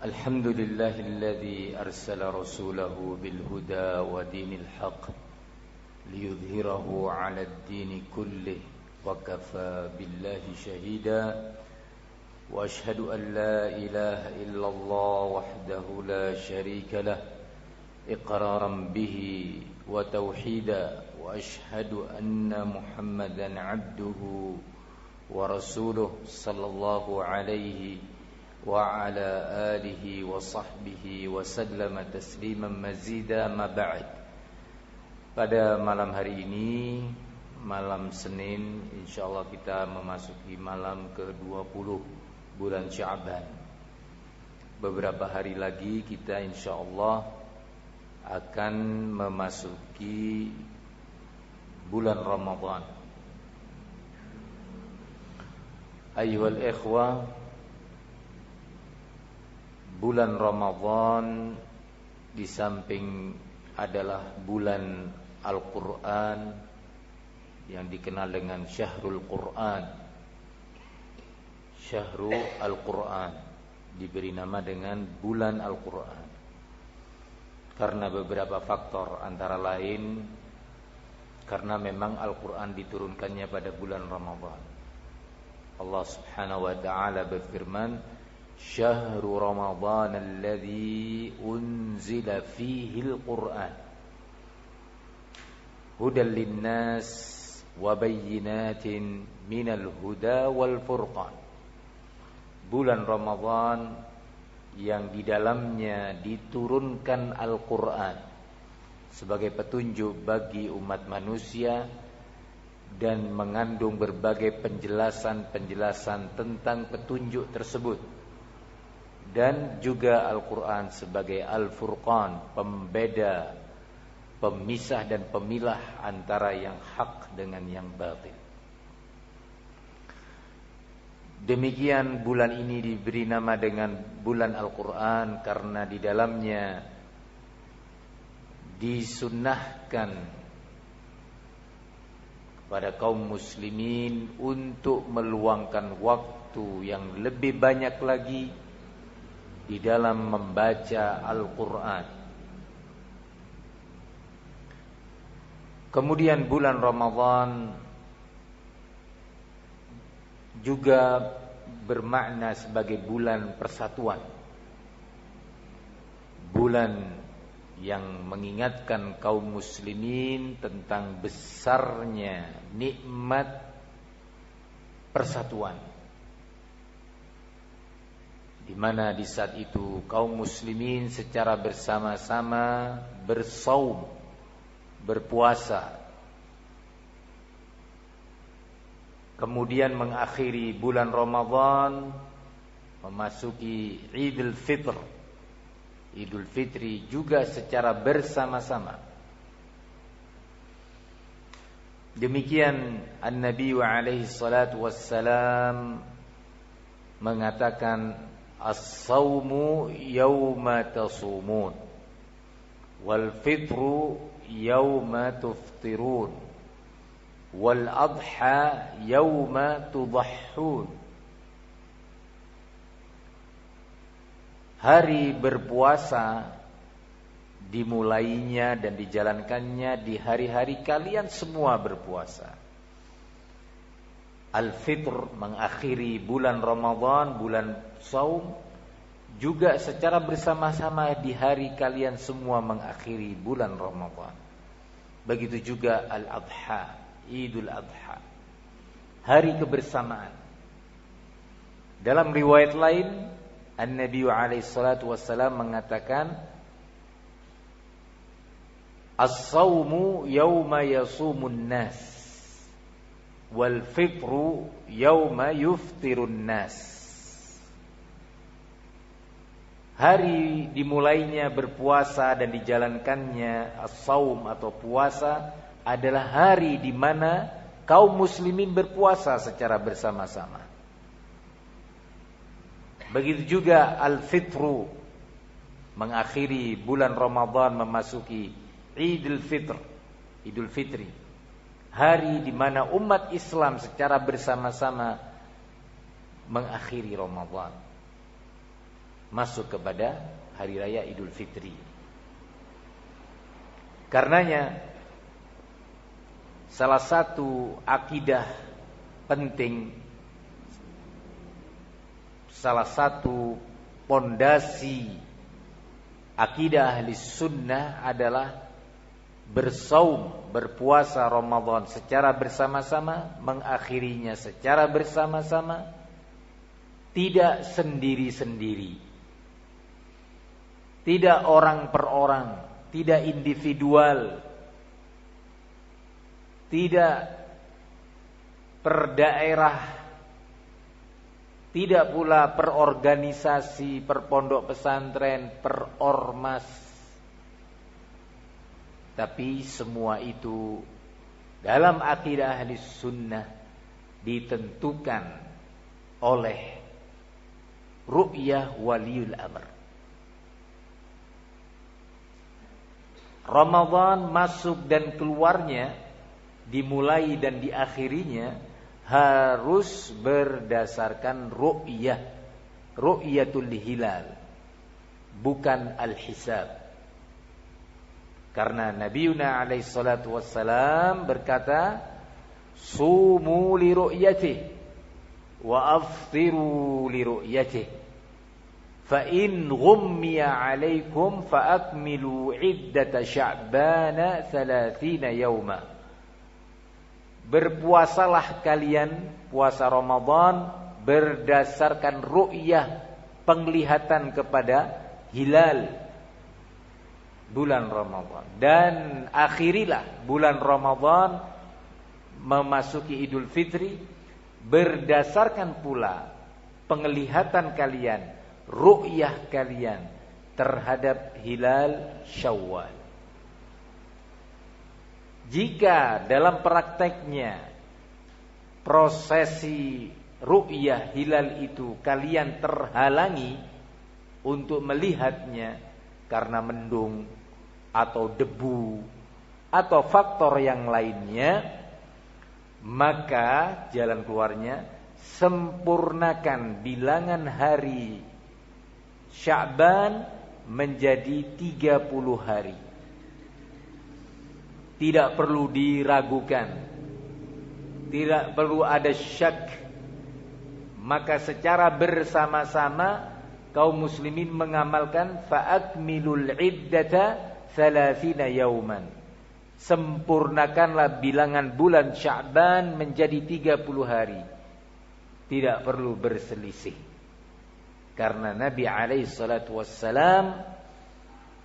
الحمد لله الذي أرسل رسوله بالهدى ودين الحق ليظهره على الدين كله وكفى بالله شهيدا وأشهد أن لا إله إلا الله وحده لا شريك له إقرارا به وتوحيدا وأشهد أن محمدا عبده ورسوله صلى الله عليه وعلى آله وصحبه وسلم تسليما مزيدا ما بعد. Pada malam hari ini, malam Senin, insyaallah kita memasuki malam ke-20 bulan Sya'ban. Beberapa hari lagi kita insyaallah akan memasuki bulan Ramadan. Ayyuhal ikhwah, bulan Ramadan di samping adalah bulan Al-Quran yang dikenal dengan Syahrul Quran. Syahrul Al-Quran diberi nama dengan bulan Al-Quran karena beberapa faktor, antara lain karena memang Al-Quran diturunkannya pada bulan Ramadan. Allah Subhanahu wa ta'ala berfirman, Syahru Ramadhan alladhi unzila fihi al-Qur'an hudan linnas wa bayyinatin minal huda wal furqan. Bulan Ramadan yang di dalamnya diturunkan Al-Qur'an sebagai petunjuk bagi umat manusia dan mengandung berbagai penjelasan-penjelasan tentang petunjuk tersebut. Dan juga Al-Quran sebagai Al-Furqan, pembeda, pemisah dan pemilah antara yang hak dengan yang batil. Demikian bulan ini diberi nama dengan bulan Al-Quran karena di dalamnya disunnahkan kepada kaum muslimin untuk meluangkan waktu yang lebih banyak lagi di dalam membaca Al-Quran. Kemudian bulan Ramadan juga bermakna sebagai bulan persatuan, bulan yang mengingatkan kaum muslimin tentang besarnya nikmat persatuan, di mana di saat itu kaum muslimin secara bersama-sama bersaum, berpuasa, kemudian mengakhiri bulan Ramadan, memasuki Idul Fitr, Idul Fitri juga secara bersama-sama. Demikian An-Nabi alaihi salatu wassalam mengatakan, As-sawmu yawma tasumun wal fitru yawma tuftirun wal adha yawma tudahhun. Hari berpuasa dimulainya dan dijalankannya di hari-hari kalian semua berpuasa. Al-Fitr mengakhiri bulan Ramadan, bulan Saum, juga secara bersama-sama di hari kalian semua mengakhiri bulan Ramadan. Begitu juga Al-Adha, Idul Adha, hari kebersamaan. Dalam riwayat lain, An-Nabi alaihi salatu wassalam mengatakan, As-sawmu yawma yasumun nas wal fitru yauma yuftirun nas. Hari dimulainya berpuasa dan dijalankannya as-saum atau puasa adalah hari di mana kaum muslimin berpuasa secara bersama-sama. Begitu juga al-fitru, mengakhiri bulan Ramadan memasuki Idul Fitr, Idul Fitri, hari di mana umat Islam secara bersama-sama mengakhiri Ramadan. masuk kepada hari raya Idul Fitri. Karenanya salah satu akidah penting, salah satu pondasi akidah ahli sunnah adalah bersaum, berpuasa Ramadan secara bersama-sama, mengakhirinya secara bersama-sama, tidak sendiri-sendiri, tidak orang per orang, tidak individual, tidak per daerah, tidak pula per organisasi, per pondok pesantren, per ormas. Tapi semua itu dalam akidah ahli sunnah ditentukan oleh ru'yah waliul amr. Ramadan masuk dan keluarnya, dimulai dan diakhirinya harus berdasarkan ru'yah, ru'yatul hilal, bukan al-hisab. Karena Nabiuna alaihi salatu wassalam berkata, sumu li ru'yatih wa aftiru li ru'yatih, fa in ghummiya alaikum fa akmilu iddata sya'bana 30 yawma. Berpuasalah kalian puasa Ramadan berdasarkan ru'yah, penglihatan kepada hilal bulan Ramadan, dan akhirilah bulan Ramadan memasuki Idul Fitri berdasarkan pula penglihatan kalian, ru'yah kalian terhadap hilal Syawal. Jika dalam prakteknya prosesi ru'yah hilal itu kalian terhalangi untuk melihatnya karena mendung atau debu atau faktor yang lainnya, maka jalan keluarnya sempurnakan bilangan hari Sya'ban menjadi 30 hari. Tidak perlu diragukan, tidak perlu ada syak. Maka secara bersama-sama kaum muslimin mengamalkan fa'akmilul iddata 30 yauman. Sempurnakanlah bilangan bulan Sya'ban menjadi 30 hari. Tidak perlu berselisih. Karena Nabi alaihi salatu wassalam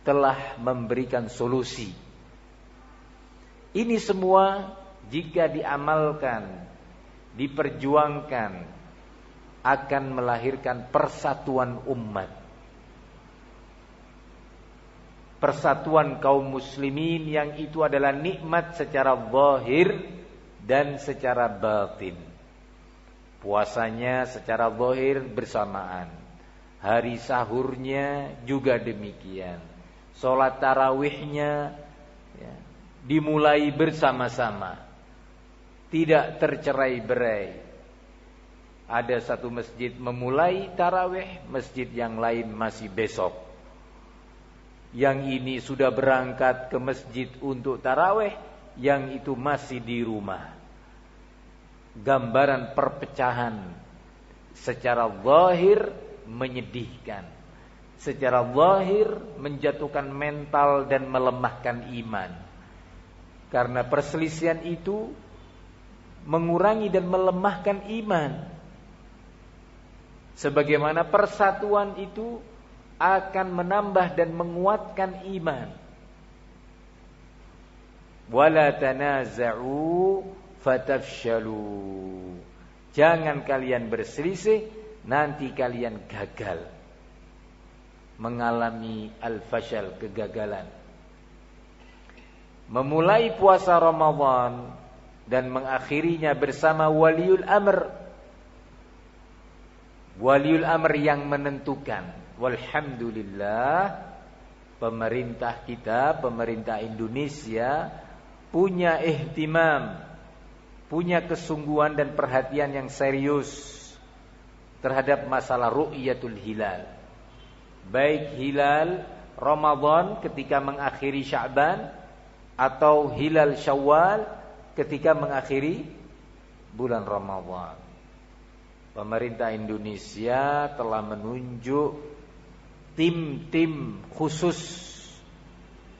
telah memberikan solusi. Ini semua jika diamalkan, diperjuangkan, akan melahirkan persatuan umat. Persatuan kaum muslimin yang itu adalah nikmat secara zahir dan secara batin. Puasanya secara zahir bersamaan, hari sahurnya juga demikian, sholat tarawihnya dimulai bersama-sama, tidak tercerai-berai. Ada satu masjid memulai tarawih, masjid yang lain masih besok. Yang ini sudah berangkat ke masjid untuk tarawih, yang itu masih di rumah. Gambaran perpecahan secara zahir menyedihkan, secara zahir menjatuhkan mental dan melemahkan iman. Karena perselisihan itu mengurangi dan melemahkan iman. Sebagaimana persatuan itu akan menambah dan menguatkan iman. Wala tanaza'u fatafshalu. Jangan kalian berselisih, nanti kalian gagal, mengalami al-fashal, kegagalan. Memulai puasa Ramadan dan mengakhirinya bersama waliul amr. Waliul amr yang menentukan. Walhamdulillah, pemerintah kita, pemerintah Indonesia punya ihtimam, punya kesungguhan dan perhatian yang serius terhadap masalah ru'yatul hilal. baik hilal Ramadan ketika mengakhiri Sya'ban atau hilal Syawal ketika mengakhiri bulan Ramadan. Pemerintah Indonesia telah menunjuk tim-tim khusus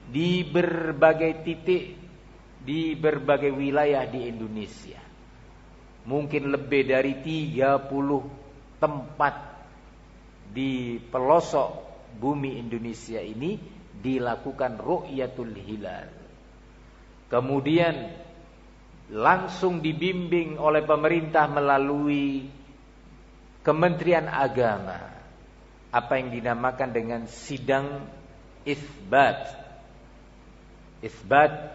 di berbagai titik, di berbagai wilayah di Indonesia. Mungkin lebih dari 30 tempat di pelosok bumi Indonesia ini dilakukan ru'yatul hilal. Kemudian langsung dibimbing oleh pemerintah melalui Kementerian Agama, apa yang dinamakan dengan sidang isbat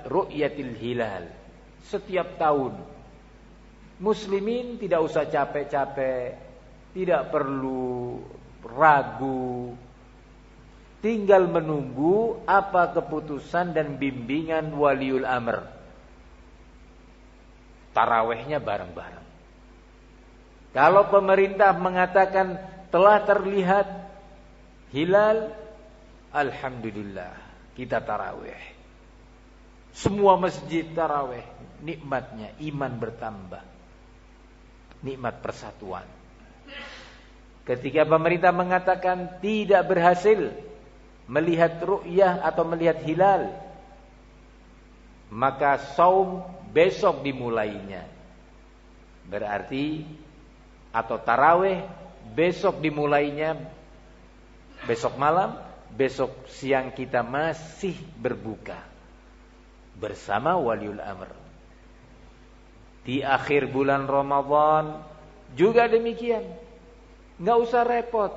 ru'yatil hilal. Setiap tahun muslimin tidak usah capek-capek, tidak perlu ragu, tinggal menunggu apa keputusan dan bimbingan waliul amr. Tarawihnya bareng-bareng. Kalau pemerintah mengatakan telah terlihat hilal, alhamdulillah, kita tarawih. Semua masjid tarawih. Nikmatnya iman bertambah, nikmat persatuan. Ketika pemerintah mengatakan tidak berhasil melihat ru'yah atau melihat hilal, maka saum besok dimulainya. Berarti atau tarawih besok dimulainya, besok malam, besok siang kita masih berbuka bersama waliul amr. Di akhir bulan Ramadan juga demikian. Enggak usah repot,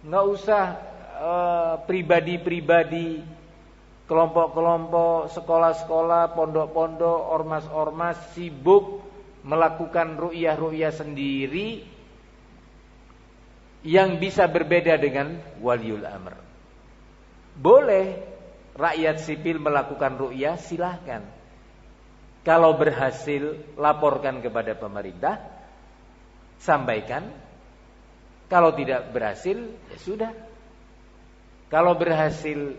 enggak usah pribadi-pribadi, kelompok-kelompok, sekolah-sekolah, pondok-pondok, ormas-ormas sibuk melakukan ru'yah-ru'yah sendiri yang bisa berbeda dengan waliul amr. Boleh rakyat sipil melakukan ru'yah, silahkan. Kalau berhasil, laporkan kepada pemerintah, sampaikan. Kalau tidak berhasil, ya sudah. Kalau berhasil,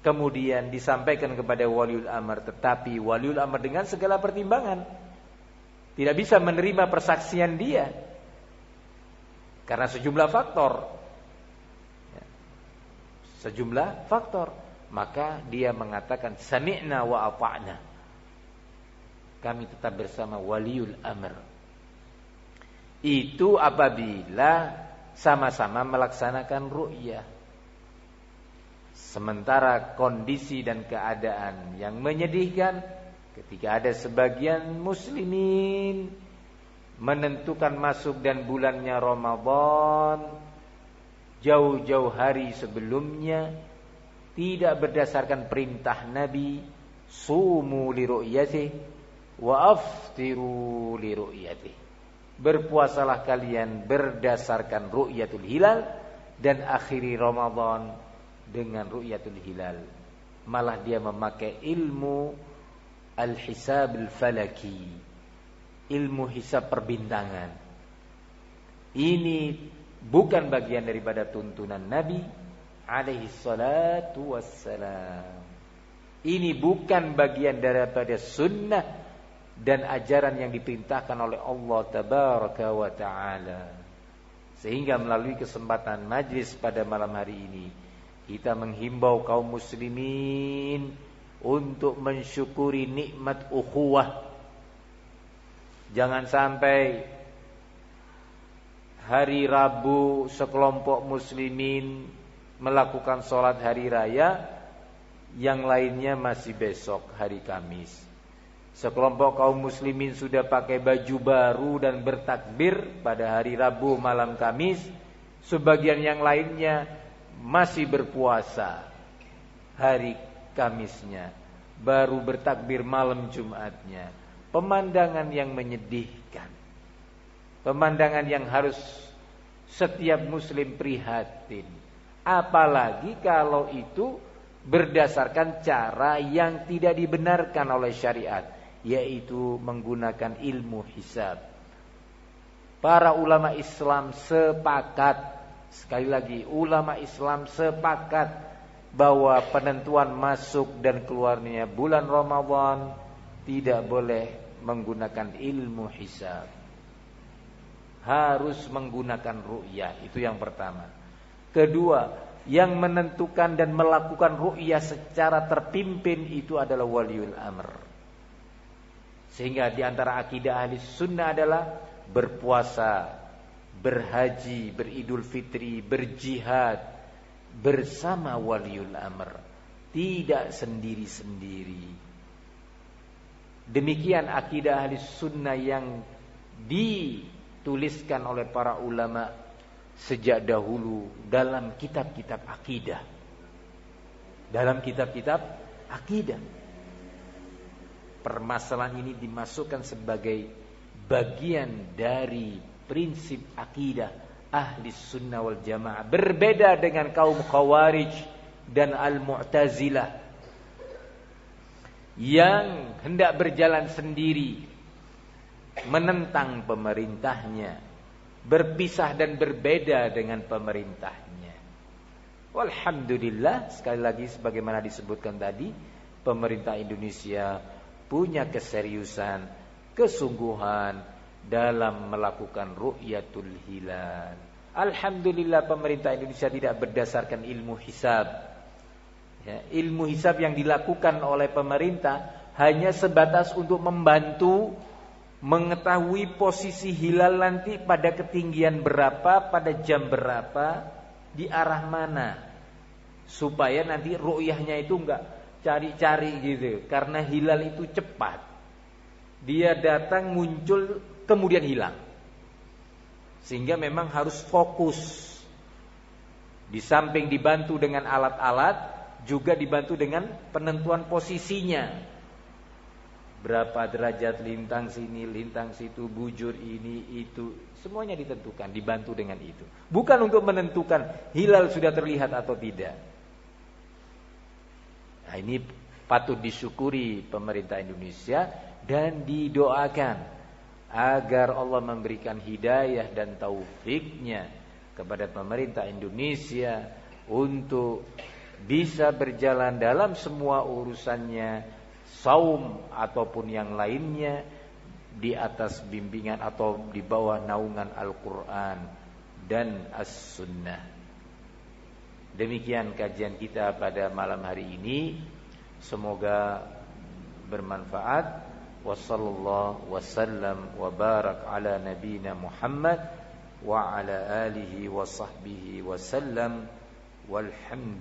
kemudian disampaikan kepada waliul amr, tetapi waliul amr dengan segala pertimbangan tidak bisa menerima persaksian dia karena sejumlah faktor. Sejumlah faktor, maka dia mengatakan sami'na wa ata'na. Kami tetap bersama waliul amr. Itu apabila sama-sama melaksanakan ru'yah. Sementara kondisi dan keadaan yang menyedihkan ketika ada sebagian muslimin menentukan masuk dan bulannya Ramadan jauh-jauh hari sebelumnya, tidak berdasarkan perintah Nabi, sumu li ru'yatih wa aftiru li ru'yatih. Berpuasalah kalian berdasarkan ru'yatul hilal dan akhiri Ramadan dengan ru'yatul hilal. Malah dia memakai ilmu al-hisab al-falaki, ilmu hisab perbintangan. Ini bukan bagian daripada tuntunan Nabi alaihi salatu wassalam. Ini bukan bagian daripada sunnah dan ajaran yang diperintahkan oleh Allah tabaraka wa ta'ala. Sehingga melalui kesempatan majlis pada malam hari ini, kita menghimbau kaum muslimin untuk mensyukuri nikmat ukhuwah. Jangan sampai hari Rabu sekelompok muslimin melakukan sholat hari raya, yang lainnya masih besok hari Kamis. Sekelompok kaum muslimin sudah pakai baju baru dan bertakbir pada hari Rabu malam Kamis, sebagian yang lainnya masih berpuasa hari Kamisnya, baru bertakbir malam Jumatnya. Pemandangan yang menyedihkan, pemandangan yang harus setiap muslim prihatin. Apalagi kalau itu berdasarkan cara yang tidak dibenarkan oleh syariat, yaitu menggunakan ilmu hisab. Para ulama Islam sepakat Sekali lagi, ulama Islam sepakat bahwa penentuan masuk dan keluarnya bulan Ramadan tidak boleh menggunakan ilmu hisab. Harus menggunakan ru'yah, itu yang pertama. Kedua, yang menentukan dan melakukan ru'yah secara terpimpin itu adalah waliul amr. Sehingga di antara akidah ahli sunnah adalah berpuasa, berhaji, beridul fitri, berjihad bersama waliul amr, tidak sendiri-sendiri. Demikian akidah ahli sunnah yang dituliskan oleh para ulama sejak dahulu dalam kitab-kitab akidah. Dalam kitab-kitab akidah, permasalahan ini dimasukkan sebagai bagian dari prinsip akidah ahli sunnah wal jamaah. Berbeda dengan kaum khawarij dan al-mu'tazilah yang hendak berjalan sendiri, menentang pemerintahnya, berpisah dan berbeda dengan pemerintahnya. Walhamdulillah, sekali lagi sebagaimana disebutkan tadi, pemerintah Indonesia punya keseriusan, kesungguhan dalam melakukan ru'yatul hilal. Alhamdulillah, pemerintah Indonesia tidak berdasarkan ilmu hisab. Ya, ilmu hisab yang dilakukan oleh pemerintah hanya sebatas untuk membantu mengetahui posisi hilal nanti pada ketinggian berapa, pada jam berapa, di arah mana, supaya nanti ru'yahnya itu enggak cari-cari gitu. Karena hilal itu cepat, dia datang, muncul, kemudian hilang. Sehingga memang harus fokus. Di samping dibantu dengan alat-alat, juga dibantu dengan penentuan posisinya. Berapa derajat lintang sini, lintang situ, bujur ini, itu, semuanya ditentukan, dibantu dengan itu. Bukan untuk menentukan hilal sudah terlihat atau tidak. Nah, ini patut disyukuri pemerintah Indonesia dan didoakan agar Allah memberikan hidayah dan taufiknya kepada pemerintah Indonesia untuk bisa berjalan dalam semua urusannya, saum ataupun yang lainnya, di atas bimbingan atau di bawah naungan Al-Quran dan As-Sunnah. Demikian kajian kita pada malam hari ini. Semoga bermanfaat. Wassallallahu wasallam wa barak ala nabiyina Muhammad wa ala alihi wa sahbihi wasallam. Walhamdulillah.